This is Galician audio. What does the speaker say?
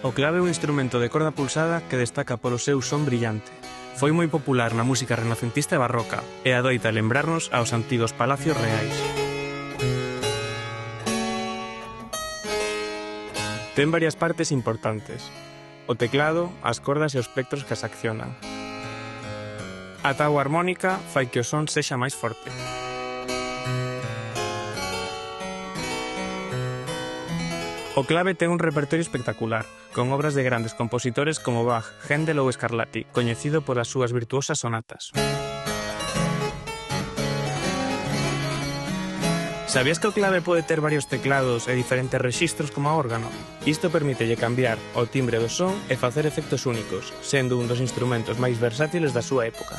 O clave é un instrumento de corda pulsada que destaca polo seu son brillante. Foi moi popular na música renacentista e barroca e adoita lembrarnos aos antigos palacios reais. Ten varias partes importantes: o teclado, as cordas e os plectros que as accionan. A táboa armónica fai que o son sexa máis forte. O clave ten un repertorio espectacular, con obras de grandes compositores como Bach, Händel ou Scarlatti, coñecido polas súas virtuosas sonatas. Sabías que o clave pode ter varios teclados e diferentes rexistros como a órgano? Isto permítelle cambiar o timbre do son e facer efectos únicos, sendo un dos instrumentos máis versátiles da súa época.